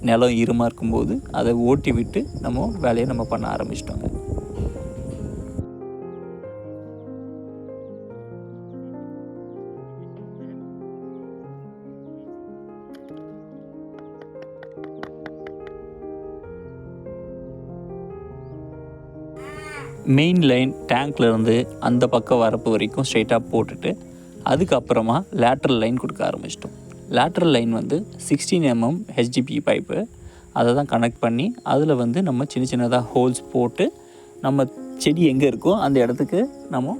நிலம் ஈரமாக இருக்கும்போது அதை ஓட்டி விட்டு நம்ம வேலையை நம்ம பண்ண ஆரம்பிச்சிட்டோங்க. மெயின் லைன் டேங்க்லேருந்து அந்த பக்கம் வரப்பு வரைக்கும் ஸ்ட்ரெயிட்டாக போட்டுட்டு அதுக்கப்புறமா லேட்ரல் லைன் கொடுக்க ஆரம்பிச்சிட்டோம். லேட்ரல் லைன் வந்து 16 mm HDPE பைப்பு, அதை தான் கனெக்ட் பண்ணி அதில் வந்து நம்ம சின்ன சின்னதாக ஹோல்ஸ் போட்டு நம்ம செடி எங்கே இருக்கோ அந்த இடத்துக்கு நம்ம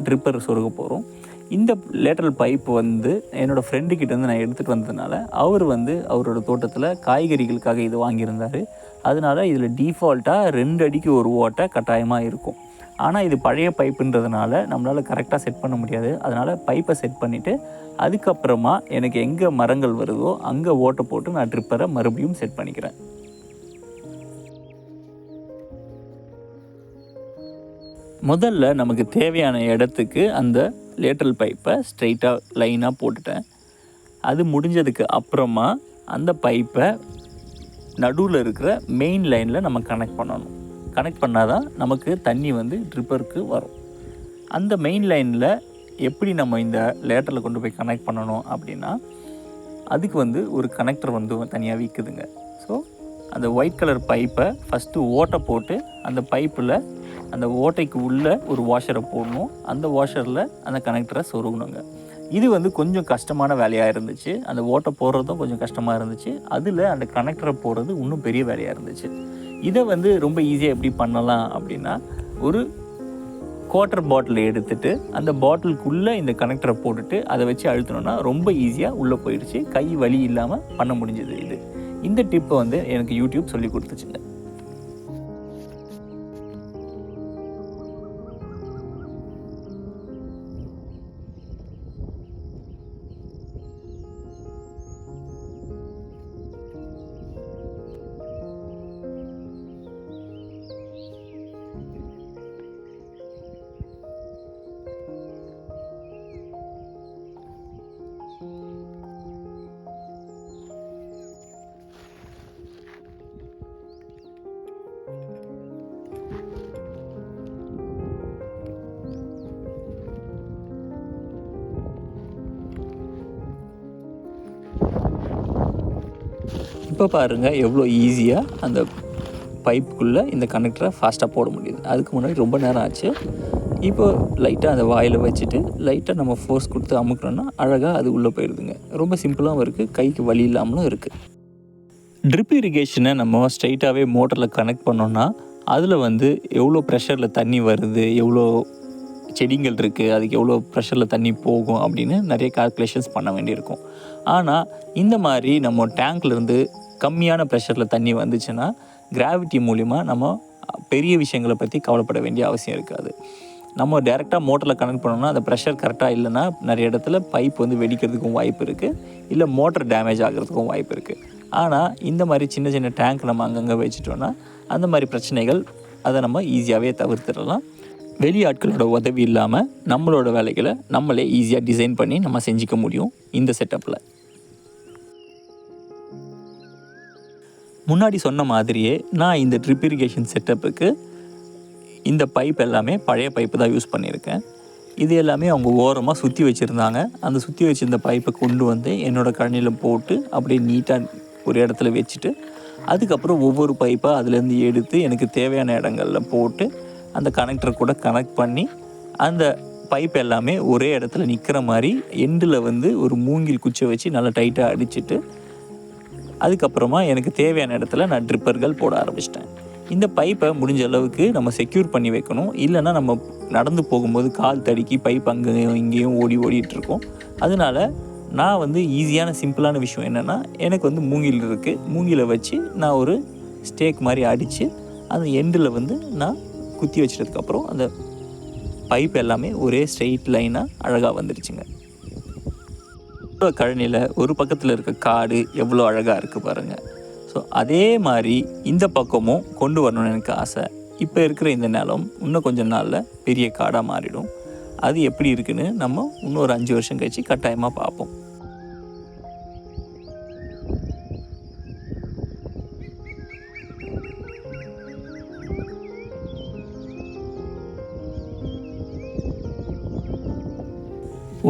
ட்ரிப்பர் சொருக போகிறோம். இந்த லேட்ரல் பைப்பு வந்து என்னோடய ஃப்ரெண்டுக்கிட்டேருந்து நான் எடுத்துகிட்டு வந்ததுனால அவர் வந்து அவரோட தோட்டத்தில் காய்கறிகளுக்காக இது வாங்கியிருந்தார். அதனால் இதில் டீஃபால்ட்டாக 2 அடிக்கு ஒரு ஓட்டை கட்டாயமாக இருக்கும். ஆனால் இது பழைய பைப்புன்றதுனால நம்மளால் கரெக்டாக செட் பண்ண முடியாது. அதனால் பைப்பை செட் பண்ணிவிட்டு அதுக்கப்புறமா எனக்கு எங்கே மரங்கள் வருதோ அங்கே ஓட்டை போட்டு நான் ட்ரிப்பரை மறுபடியும் செட் பண்ணிக்கிறேன். முதல்ல நமக்கு தேவையான இடத்துக்கு அந்த லேட்ரல் பைப்பை ஸ்ட்ரெயிட்டாக லைனாக போட்டுட்டேன். அது முடிஞ்சதுக்கு அப்புறமா அந்த பைப்பை நடுவில் இருக்கிற மெயின் லைனில் நம்ம கனெக்ட் பண்ணணும். கனெக்ட் பண்ணால் தான் நமக்கு தண்ணி வந்து ட்ரிப்பருக்கு வரும். அந்த மெயின் லைனில் எப்படி நம்ம இந்த லேட்டரில் கொண்டு போய் கனெக்ட் பண்ணணும் அப்படின்னா அதுக்கு வந்து ஒரு கனெக்டர் வந்து தனியாக விற்குதுங்க. ஸோ அந்த ஒயிட் கலர் பைப்பை ஃபஸ்ட்டு ஓட்டை போட்டு அந்த பைப்பில் அந்த ஓட்டைக்கு உள்ளே ஒரு வாஷரை போடணும். அந்த வாஷரில் அந்த கனெக்டரை சொருகணுங்க. இது வந்து கொஞ்சம் கஷ்டமான வேலையாக இருந்துச்சு. அந்த ஓட்டை போடுறதும் கொஞ்சம் கஷ்டமாக இருந்துச்சு. அதில் அந்த கனெக்டரை போடுறது இன்னும் பெரிய வேலையாக இருந்துச்சு. இதை வந்து ரொம்ப ஈஸியாக எப்படி பண்ணலாம் அப்படின்னா ஒரு குவார்ட்டர் பாட்டில் எடுத்துகிட்டு அந்த பாட்டிலுக்குள்ளே இந்த கனெக்டரை போட்டுட்டு அதை வச்சு அழுத்தணுன்னா ரொம்ப ஈஸியாக உள்ளே போயிடுச்சு. கை வலி இல்லாமல் பண்ண முடிஞ்சது. இந்த டிப்பை வந்து எனக்கு யூடியூப் சொல்லி கொடுத்துச்சுங்க. இப்போ பாருங்கள் எவ்வளோ ஈஸியாக அந்த பைப்புக்குள்ளே இந்த கனெக்டரை ஃபாஸ்ட்டாக போட முடியுது. அதுக்கு முன்னாடி ரொம்ப நேரம் ஆச்சு. இப்போ லைட்டாக அந்த வாயில் வச்சுட்டு லைட்டாக நம்ம ஃபோர்ஸ் கொடுத்து அமுக்கணும்னா அழகாக அது உள்ளே போயிடுதுங்க. ரொம்ப சிம்பிளாகவும் இருக்குது, கைக்கு வலி இல்லாமலும் இருக்குது. ட்ரிப் இரிகேஷனை நம்ம ஸ்ட்ரைட்டாகவே மோட்டரில் கனெக்ட் பண்ணோன்னா அதில் வந்து எவ்வளோ ப்ரெஷரில் தண்ணி வருது, எவ்வளோ செடிகள் இருக்குது, அதுக்கு எவ்வளோ ப்ரெஷரில் தண்ணி போகும் அப்படின்னு நிறைய கால்குலேஷன்ஸ் பண்ண வேண்டியிருக்கும். ஆனால் இந்த மாதிரி நம்ம டேங்க்லேருந்து கம்மியான ப்ரெஷரில் தண்ணி வந்துச்சுன்னா கிராவிட்டி மூலிமா நம்ம பெரிய விஷயங்களை பற்றி கவலைப்பட வேண்டிய அவசியம் இருக்காது. நம்ம டேரெக்டாக மோட்டரில் கனெக்ட் பண்ணோம்னா அந்த ப்ரெஷர் கரெக்டாக இல்லைன்னா நிறைய இடத்துல பைப் வந்து வெடிக்கிறதுக்கும் வாய்ப்பு இருக்குது, இல்லை மோட்டர் டேமேஜ் ஆகிறதுக்கும் வாய்ப்பு இருக்குது. ஆனால் இந்த மாதிரி சின்ன சின்ன டேங்க் நம்ம அங்கங்கே வச்சுட்டோன்னா அந்த மாதிரி பிரச்சனைகள் அதை நம்ம ஈஸியாகவே தவிர்த்துடலாம். வெளியாட்களோட உதவி இல்லாமல் நம்மளோட வேலைகளை நம்மளே ஈஸியாக டிசைன் பண்ணி நம்ம செஞ்சுக்க முடியும் இந்த செட்டப்பில். முன்னாடி சொன்ன மாதிரியே நான் இந்த ட்ரிப் இரிகேஷன் செட்டப்புக்கு இந்த பைப் எல்லாமே பழைய பைப்பு தான் யூஸ் பண்ணியிருக்கேன். இது எல்லாமே அவங்க ஓரமாக சுற்றி வச்சுருந்தாங்க. அந்த சுற்றி வச்சுருந்த பைப்பை கொண்டு வந்து என்னோடய கழனியில் போட்டு அப்படியே நீட்டாக ஒரு இடத்துல வச்சுட்டு அதுக்கப்புறம் ஒவ்வொரு பைப்பாக அதுலேருந்து எடுத்து எனக்கு தேவையான இடங்களில் போட்டு அந்த கனெக்டர் கூட கனெக்ட் பண்ணி அந்த பைப் எல்லாமே ஒரே இடத்துல நிற்கிற மாதிரி எண்டில் வந்து ஒரு மூங்கில் குச்சை வச்சு நல்லா டைட்டாக அடிச்சுட்டு அதுக்கப்புறமா எனக்கு தேவையான இடத்துல நான் ட்ரிப்பர்கள் போட ஆரம்பிச்சிட்டேன். இந்த பைப்பை முடிஞ்ச அளவுக்கு நம்ம செக்யூர் பண்ணி வைக்கணும். இல்லைன்னா நம்ம நடந்து போகும்போது கால் தடுக்கி பைப் அங்கேயும் இங்கேயும் ஓடிட்டுருக்கோம். அதனால நான் வந்து ஈஸியான சிம்பிளான விஷயம் என்னென்னா, எனக்கு வந்து மூங்கில் இருக்குது. மூங்கிலை வச்சு நான் ஒரு ஸ்டேக் மாதிரி அடித்து அந்த எண்டில் வந்து நான் குத்தி வச்சதுக்கப்புறம் அந்த பைப் எல்லாமே ஒரே ஸ்ட்ரெயிட் லைனாக அழகாக வந்துடுச்சுங்க. கழனியில் ஒரு பக்கத்தில் இருக்க காடு எவ்வளோ அழகாக இருக்குது பாருங்கள். ஸோ அதே மாதிரி இந்த பக்கமும் கொண்டு வரணும்னு எனக்கு ஆசை. இப்போ இருக்கிற இந்த நிலம் இன்னும் கொஞ்சம் நாளில் பெரிய காடாக மாறிடும். அது எப்படி இருக்குன்னு நம்ம இன்னும் ஒரு 5 வருஷம் கழிச்சு கட்டாயமாக பார்ப்போம்.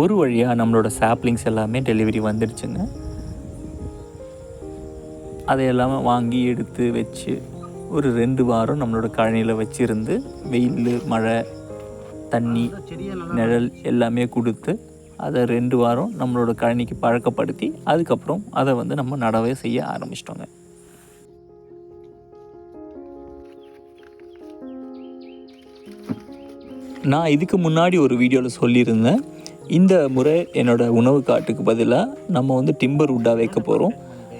ஒரு வழியாக நம்மளோட சாப்லிங்ஸ் எல்லாமே டெலிவரி வந்துடுச்சுங்க. அதையெல்லாம் வாங்கி எடுத்து வச்சு ஒரு 2 வாரம் நம்மளோட கழனியில் வச்சுருந்து வெயில், மழை, தண்ணி, நிழல் எல்லாமே கொடுத்து அதை 2 வாரம் நம்மளோட கழனிக்கு பழக்கப்படுத்தி அதுக்கப்புறம் அதை வந்து நம்ம நடவே செய்ய ஆரம்பிச்சிட்டோங்க. நான் இதுக்கு முன்னாடி ஒரு வீடியோவில் சொல்லியிருந்தேன், இந்த முறை என்னோடய உணவு காட்டுக்கு பதிலாக நம்ம வந்து டிம்பர் வுட்டாக வைக்க போகிறோம்.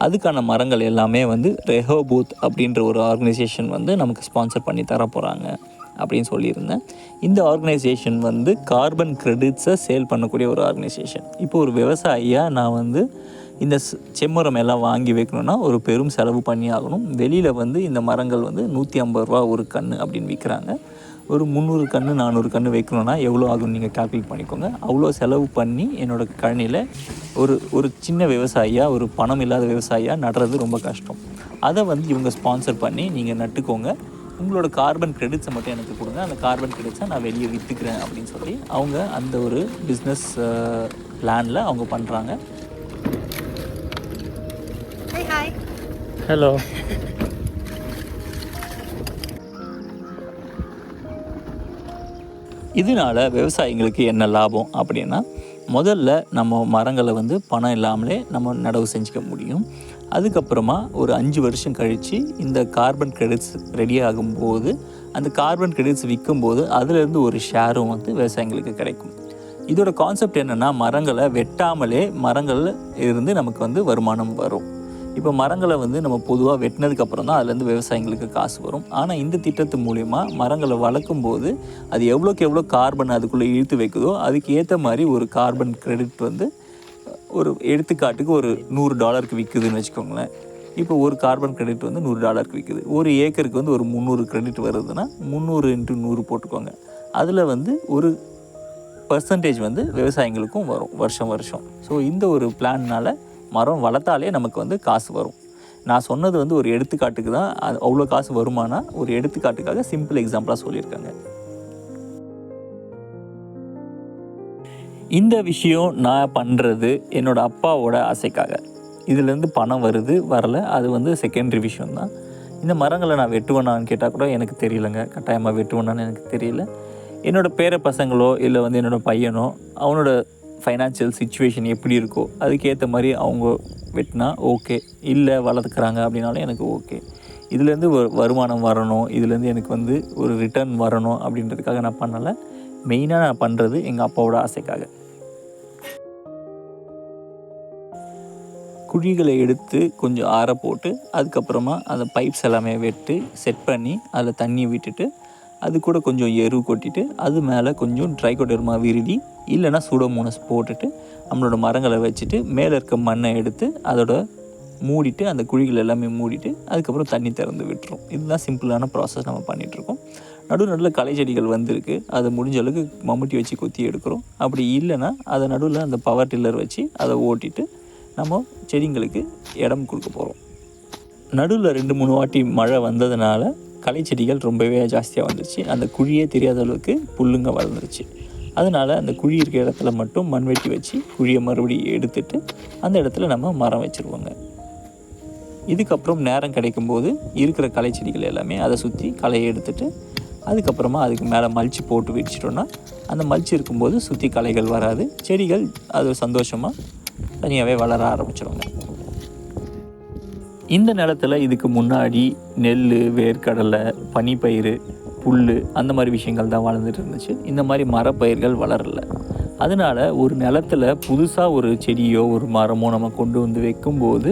அதுக்கான மரங்கள் எல்லாமே வந்து ரெஹோபோத் அப்படின்ற ஒரு ஆர்கனைசேஷன் வந்து நமக்கு ஸ்பான்சர் பண்ணி தர போகிறாங்க அப்படின்னு சொல்லியிருந்தேன். இந்த ஆர்கனைசேஷன் வந்து கார்பன் கிரெடிட்ஸை சேல் பண்ணக்கூடிய ஒரு ஆர்கனைசேஷன். இப்போ ஒரு விவசாயியாக நான் வந்து இந்த செம்மரம் எல்லாம் வாங்கி வைக்கணுன்னா ஒரு பெரும் செலவு பண்ணி ஆகணும். வெளியில் வந்து இந்த மரங்கள் வந்து 150 ரூபா ஒரு கன்று அப்படின்னு விற்கிறாங்க. ஒரு 300 கன்று 400 கன்று வைக்கணுன்னா எவ்வளோ ஆகும்னு நீங்கள் கால்குலேட் பண்ணிக்கோங்க. அவ்வளோ செலவு பண்ணி என்னோடய கழனியில் ஒரு சின்ன விவசாயியாக, ஒரு பணம் இல்லாத விவசாயியாக நடுறது ரொம்ப கஷ்டம். அதை வந்து இவங்க ஸ்பான்சர் பண்ணி நீங்கள் நட்டுக்கோங்க, உங்களோட கார்பன் கிரெடிட்ஸை மட்டும் எனக்கு கொடுங்க, அந்த கார்பன் கிரெடிட்ஸை நான் வெளியே விற்றுக்கிறேன் அப்படின்னு சொல்லி அவங்க அந்த ஒரு பிஸ்னஸ் பிளானில் அவங்க பண்ணுறாங்க. ஹலோ. இதனால் விவசாயிங்களுக்கு என்ன லாபம் அப்படின்னா, முதல்ல நம்ம மரங்களை வந்து பணம் இல்லாமலே நம்ம நடவு செஞ்சுக்க முடியும். அதுக்கப்புறமா ஒரு 5 வருஷம் கழித்து இந்த கார்பன் கிரெடிட்ஸ் ரெடி ஆகும்போது அந்த கார்பன் கிரெடிட்ஸ் விற்கும்போது அதிலேருந்து ஒரு ஷேரும் வந்து விவசாயிங்களுக்கு கிடைக்கும். இதோட கான்செப்ட் என்னென்னா, மரங்களை வெட்டாமலே மரங்கள் இருந்து நமக்கு வந்து வருமானம் வரும். இப்போ மரங்களை வந்து நம்ம பொதுவாக வெட்டினதுக்கப்புறம் தான் அதுலேருந்து விவசாயிங்களுக்கு காசு வரும். ஆனால் இந்த திட்டத்து மூலிமா மரங்களை வளர்க்கும் போது அது எவ்வளோக்கு எவ்வளோ கார்பன் அதுக்குள்ளே இழுத்து வைக்குதோ அதுக்கு ஏற்ற மாதிரி ஒரு கார்பன் கிரெடிட் வந்து ஒரு எடுத்துக்காட்டுக்கு ஒரு $100 விற்குதுன்னு வச்சுக்கோங்களேன். இப்போ ஒரு கார்பன் கிரெடிட் வந்து $100 விற்குது. ஒரு ஏக்கருக்கு வந்து ஒரு 300 கிரெடிட் வருதுன்னா 300 × 100 போட்டுக்கோங்க. அதில் வந்து ஒரு பர்சன்டேஜ் வந்து விவசாயிங்களுக்கும் வரும் வருஷம். ஸோ இந்த ஒரு பிளான்னால் மரம் வளர்த்தாலே நமக்கு வந்து காசு வரும். நான் சொன்னது வந்து ஒரு எடுத்துக்காட்டுக்கு தான். அது அவ்வளோ காசு வருமானா ஒரு எடுத்துக்காட்டுக்காக சிம்பிள் எக்ஸாம்பிளாக சொல்லியிருக்காங்க. இந்த விஷயம் நான் பண்ணுறது என்னோடய அப்பாவோட ஆசைக்காக. இதுலேருந்து பணம் வருது வரலை அது வந்து செகண்டரி விஷயந்தான். இந்த மரங்களை நான் வெட்டுவேனான்னு கேட்டால் கூட எனக்கு தெரியலைங்க. கட்டாயமாக வெட்டுவேனான்னு எனக்கு தெரியல. என்னோடய பேர பசங்களோ இல்லை வந்து என்னோடய பையனோ அவனோட ஃபைனான்சியல் சிச்சுவேஷன் எப்படி இருக்கோ அதுக்கேற்ற மாதிரி அவங்க வெட்டினா ஓகே, இல்லை வளர்க்குறாங்க அப்படின்னாலும் எனக்கு ஓகே. இதுலேருந்து வருமானம் வரணும், இதுலேருந்து எனக்கு வந்து ஒரு ரிட்டர்ன் வரணும் அப்படின்றதுக்காக நான் பண்ணலை. மெயினாக நான் பண்ணுறது எங்கள் அப்பாவோட ஆசைக்காக. குழிகளை எடுத்து கொஞ்சம் ஆற போட்டு அதுக்கப்புறமா அந்த பைப்ஸ் எல்லாமே வெட்டி செட் பண்ணி அதில் தண்ணி விட்டுட்டு அது கூட கொஞ்சம் எரு கொட்டிட்டு அது மேலே கொஞ்சம் ட்ரைகோடர்மா விரிடி இல்லைனா சூடோமோனஸ் போட்டுட்டு நம்மளோட மரங்களை வச்சுட்டு மேலே இருக்க மண்ணை எடுத்து அதோட மூடிட்டு அந்த குழிகள் எல்லாமே மூடிட்டு அதுக்கப்புறம் தண்ணி திறந்து விட்டுரும். இதுதான் சிம்பிளான ப்ராசஸ் நம்ம பண்ணிகிட்ருக்கோம். நடுவில் களை செடிகள் வந்திருக்கு, அதை முடிஞ்ச அளவுக்கு மம்முட்டி வச்சு கொத்தி எடுக்கிறோம். அப்படி இல்லைன்னா அதை நடுவில் அந்த பவர் டில்லர் வச்சு அதை ஓட்டிட்டு நம்ம செடிங்களுக்கு இடம் கொடுக்க போகிறோம். நடுவில் 2-3 வாட்டி மழை வந்ததுனால களை செடிகள் ரொம்பவே ஜாஸ்தியாக வந்துருச்சு. அந்த குழியே தெரியாத அளவுக்கு புல்லுங்க வளர்ந்துருச்சு. அதனால் அந்த குழி இருக்கிற இடத்துல மட்டும் மண் வெட்டி வச்சு குழியை மறுபடியும் எடுத்துட்டு அந்த இடத்துல நம்ம மரம் வச்சுருவோங்க. இதுக்கப்புறம் நேரம் கிடைக்கும்போது இருக்கிற களை செடிகள் எல்லாமே அதை சுற்றி களையை எடுத்துட்டு அதுக்கப்புறமா அதுக்கு மேலே மல்ச்சு போட்டு விரிச்சிட்டோன்னா அந்த மல்ச்சு இருக்கும்போது சுற்றி களைகள் வராது, செடிகள் அது சந்தோஷமாக தனியாகவே வளர ஆரம்பிச்சிடுங்க. இந்த நிலத்தில் இதுக்கு முன்னாடி நெல், வேர்க்கடலை, பனிப்பயிறு, புல் அந்த மாதிரி விஷயங்கள் தான் வளர்ந்துட்டு இருந்துச்சு. இந்த மாதிரி மரப்பயிர்கள் வளரலை. அதனால் ஒரு நிலத்தில் புதுசாக ஒரு செடியோ ஒரு மரமோ நம்ம கொண்டு வந்து வைக்கும்போது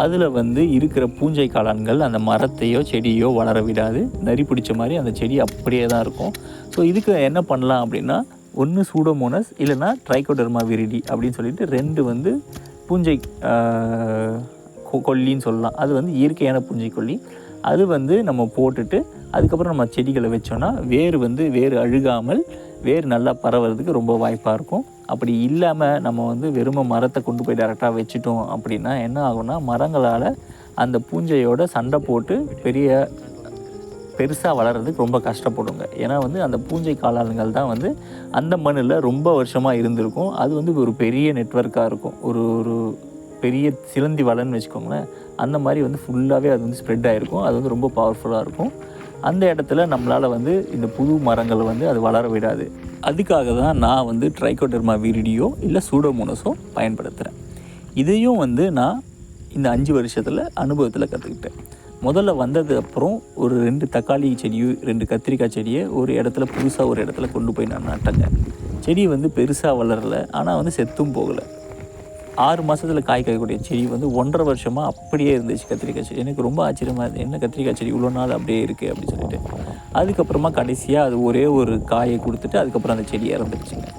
அதில் வந்து இருக்கிற பூஞ்சை காளான்கள் அந்த மரத்தையோ செடியோ வளர விடாது. நரி பிடிச்ச மாதிரி அந்த செடி அப்படியே தான் இருக்கும். ஸோ இதுக்கு என்ன பண்ணலாம் அப்படின்னா, ஒன்று சூடோமோனஸ் இல்லைன்னா ட்ரைகோடெர்மா விரிடி அப்படின்னு சொல்லிட்டு 2 வந்து பூஞ்சை கொல்லின்னு சொல்லலாம். அது வந்து இயற்கையான பூஞ்சை கொல்லி. அது வந்து நம்ம போட்டுட்டு அதுக்கப்புறம் நம்ம செடிகளை வச்சோன்னா வேர் அழுகாமல் வேர் நல்லா பரவுறதுக்கு ரொம்ப வாய்ப்பாக இருக்கும். அப்படி இல்லாமல் நம்ம வந்து வெறும் மரத்தை கொண்டு போய் டைரெக்டாக வச்சுட்டோம் அப்படின்னா என்ன ஆகும்னா, மரங்களால் அந்த பூஞ்சையோட சண்டை போட்டு பெருசாக வளர்கிறதுக்கு ரொம்ப கஷ்டப்படுங்க. ஏன்னா வந்து அந்த பூஞ்சை காளான்கள் தான் வந்து அந்த மண்ணில் ரொம்ப வருஷமாக இருந்திருக்கும். அது வந்து ஒரு பெரிய நெட்வொர்க்காக இருக்கும். ஒரு பெரிய சிலந்தி வலைன்னு வச்சுக்கோங்களேன். அந்த மாதிரி வந்து ஃபுல்லாகவே அது வந்து ஸ்ப்ரெட் ஆகிருக்கும். அது வந்து ரொம்ப பவர்ஃபுல்லாக இருக்கும். அந்த இடத்துல நம்மளால் வந்து இந்த புது மரங்களை வந்து அது வளர விடாது. அதுக்காக தான் நான் வந்து ட்ரைகோடெர்மா விரிடியோ இல்லை சூடோமோனஸோ பயன்படுத்துகிறேன். இதையும் வந்து நான் இந்த 5 வருஷத்தில் அனுபவத்தில் கற்றுக்கிட்டேன். முதல்ல வந்தது அப்புறம் ஒரு 2 தக்காளி செடியும் 2 கத்திரிக்காய் செடியை ஒரு இடத்துல புதுசாக ஒரு இடத்துல கொண்டு போய் நான் நட்டேங்க. செடி வந்து பெருசாக வளரலை, ஆனால் வந்து செத்தும் போகலை. 6 மாதத்தில் காய் காய்க்கூடிய செடி வந்து 1.5 வருஷமாக அப்படியே இருந்துச்சு கத்திரிக்காய் செடி. எனக்கு ரொம்ப ஆச்சரியமாக இருந்தது, என்ன கத்திரிக்காய் செடி இவ்வளோ நாள் அப்படியே இருக்குது அப்படின்னு சொல்லிட்டு. அதுக்கப்புறமா கடைசியாக அது ஒரே ஒரு காயை கொடுத்துட்டு அதுக்கப்புறம் அந்த செடி இறந்துருச்சுங்க.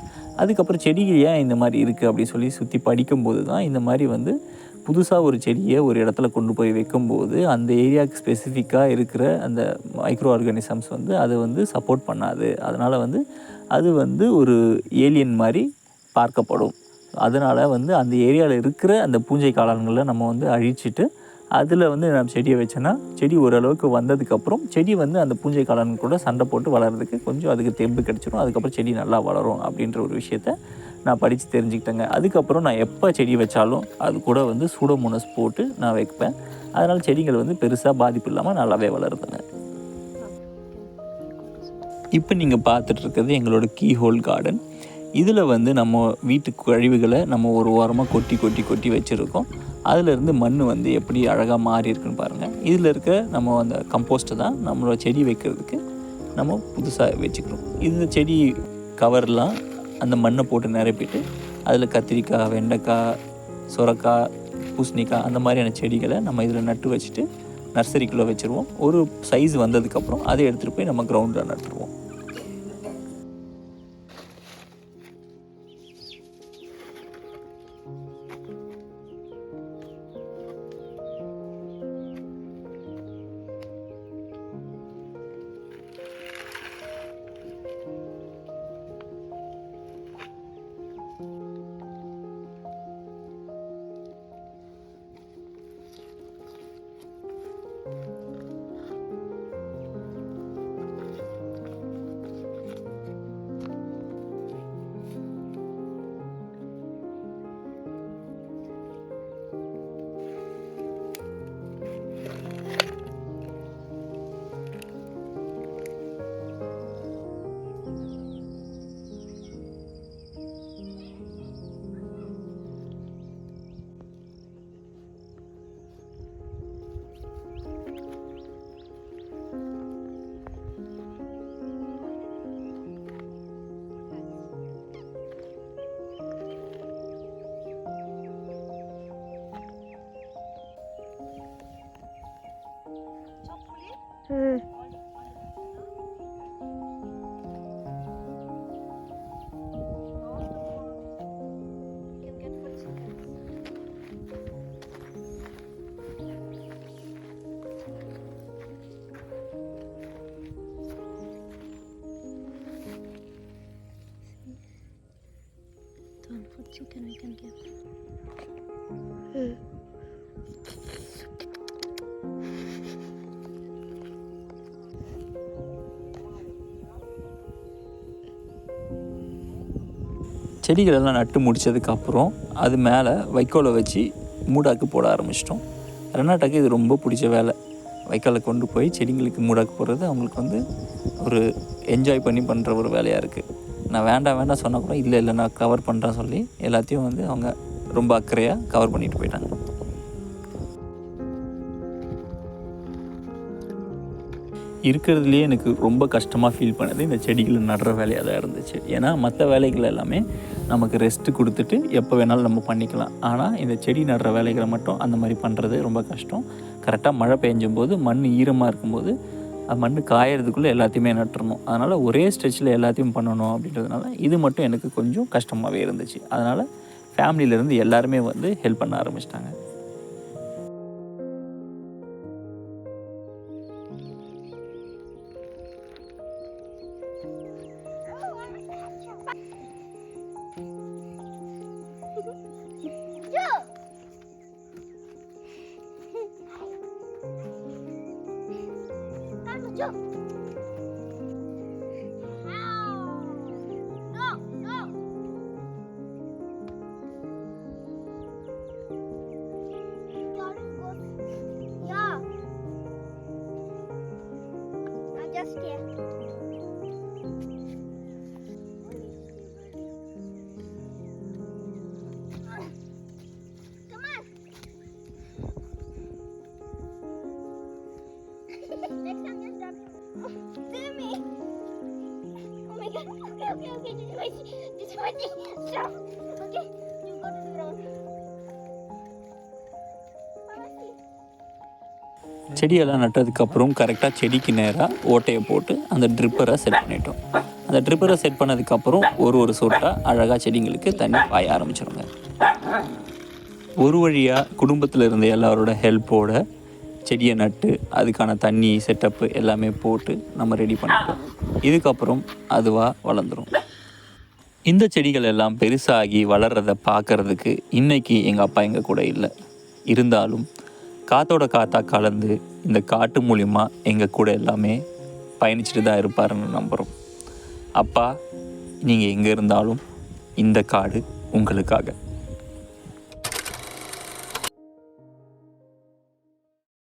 அதுக்கப்புறம் செடி ஏன் இந்த மாதிரி இருக்குது அப்படின்னு சொல்லி சுற்றி படிக்கும்போது தான் இந்த மாதிரி வந்து புதுசாக ஒரு செடியை ஒரு இடத்துல கொண்டு போய் வைக்கும்போது அந்த ஏரியாவுக்கு ஸ்பெசிஃபிக்காக இருக்கிற அந்த மைக்ரோ ஆர்கானிசம்ஸ் வந்து அதை வந்து சப்போர்ட் பண்ணாது. அதனால் வந்து அது வந்து ஒரு ஏலியன் மாதிரி பார்க்கப்படும். அதனால் வந்து அந்த ஏரியாவில் இருக்கிற அந்த பூஞ்சை காளான்களை நம்ம வந்து அழிச்சிட்டு அதில் வந்து நம்ம செடியை வச்சோன்னா செடி ஓரளவுக்கு வந்ததுக்கப்புறம் செடி வந்து அந்த பூஞ்சை காளான் கூட சண்டை போட்டு வளர்கிறதுக்கு கொஞ்சம் அதுக்கு தெம்பு கிடச்சிடும். அதுக்கப்புறம் செடி நல்லா வளரும் அப்படின்ற ஒரு விஷயத்த நான் படித்து தெரிஞ்சுக்கிட்டேங்க. அதுக்கப்புறம் நான் எப்போ செடி வச்சாலும் அது கூட வந்து சூடோமோனஸ் போட்டு நான் வைப்பேன். அதனால் செடிகள் வந்து பெருசாக பாதிப்பு இல்லாமல் நல்லாவே வளருதுங்க. இப்போ நீங்கள் பார்த்துட்ருக்கிறது எங்களோட கீஹோல் கார்டன். இதில் வந்து நம்ம வீட்டு கழிவுகளை நம்ம ஒரு ஓரமாக கொட்டி வச்சுருக்கோம். அதிலேருந்து மண் வந்து எப்படி அழகாக மாறி இருக்குன்னு பாருங்கள். இதில் இருக்க நம்ம அந்த கம்போஸ்ட்டை தான் நம்மளோட செடி வைக்கிறதுக்கு நம்ம புதுசாக வச்சுக்கிறோம். இந்த செடி கவர்லாம் அந்த மண்ணை போட்டு நிரப்பிட்டு அதில் கத்திரிக்காய், வெண்டைக்காய், சுரக்காய், பூசணிக்காய் அந்த மாதிரியான செடிகளை நம்ம இதில் நட்டு வச்சுட்டு நர்சரிக்குள்ளே வச்சுருவோம். ஒரு சைஸ் வந்ததுக்கப்புறம் அதை எடுத்துகிட்டு போய் நம்ம கிரவுண்டில் நட்டுருவோம். For chicken we can give. செடிகளெல்லாம் நட்டு முடித்ததுக்கப்புறம் அது மேலே வைக்கோலை வச்சு மூடாக்கு போட ஆரம்பிச்சிட்டோம். ரெனாட்டாக்கு இது ரொம்ப பிடிச்ச வேலை. வைக்கோலை கொண்டு போய் செடிங்களுக்கு மூடாக்கு போடுறது அவங்களுக்கு வந்து ஒரு என்ஜாய் பண்ணி பண்ணுற ஒரு வேலையாக இருக்குது. நான் வேண்டாம் சொன்னால் கூட இல்லை நான் கவர் பண்ணுறேன் சொல்லி எல்லாத்தையும் வந்து அவங்க ரொம்ப அக்கறையாக கவர் பண்ணிட்டு போயிட்டாங்க. இருக்கிறதுலே எனக்கு ரொம்ப கஷ்டமாக ஃபீல் பண்ணது இந்த செடிகளை நடுற வேலையாக தான் இருந்துச்சு. ஏன்னா மற்ற வேலைகள் எல்லாமே நமக்கு ரெஸ்ட்டு கொடுத்துட்டு எப்போ வேணாலும் நம்ம பண்ணிக்கலாம். ஆனால் இந்த செடி நடுற வேலைகளை மட்டும் அந்த மாதிரி பண்ணுறது ரொம்ப கஷ்டம். கரெக்டாக மழை பெஞ்சும் போது மண் ஈரமாக இருக்கும்போது மண் காயறதுக்குள்ளே எல்லாத்தையுமே நட்டுறணும். அதனால் ஒரே ஸ்ட்ரெச்சில் எல்லாத்தையும் பண்ணணும் அப்படின்றதுனால இது மட்டும் எனக்கு கொஞ்சம் கஷ்டமாகவே இருந்துச்சு. அதனால் ஃபேமிலியிலேருந்து எல்லாருமே வந்து ஹெல்ப் பண்ண ஆரம்பிச்சிட்டாங்க. Jump. No, no. Yeah. I'm just scared. Come on. Next time, just jump. See me. Oh my god. Okay. Just wait. Stop. Okay. You go to the ground. செடியெல்லாம் நட்டதுக்கப்புறம் கரெக்டாக செடிக்கு நேராக ஓட்டையை போட்டு அந்த ட்ரிப்பரை செட் பண்ணிட்டோம். அந்த ட்ரிப்பரை செட் பண்ணதுக்கப்புறம் ஒரு சொட்டாக அழகாக செடிங்களுக்கு தண்ணி பாய ஆரம்பிச்சிருங்க. ஒரு வழியாக குடும்பத்தில் இருந்த எல்லாரோட ஹெல்ப்போட செடியை நட்டு அதுக்கான தண்ணி செட்டப்பு எல்லாமே போட்டு நம்ம ரெடி பண்ணிட்டோம். இதுக்கப்புறம் அதுவாக வளர்ந்துடும். இந்த செடிகள் எல்லாம் பெருசாகி வளர்கிறத பார்க்குறதுக்கு இன்றைக்கி எங்கள் அப்பா எங்கள் கூட இல்லை. இருந்தாலும் காற்றோட காற்றாக கலந்து இந்த காட்டு மூலிமா எங்கள் கூட எல்லாமே பயணிச்சுட்டு தான் இருப்பாருன்னு நம்புகிறோம். அப்பா, நீங்கள் எங்கே இருந்தாலும் இந்த காடு உங்களுக்காக.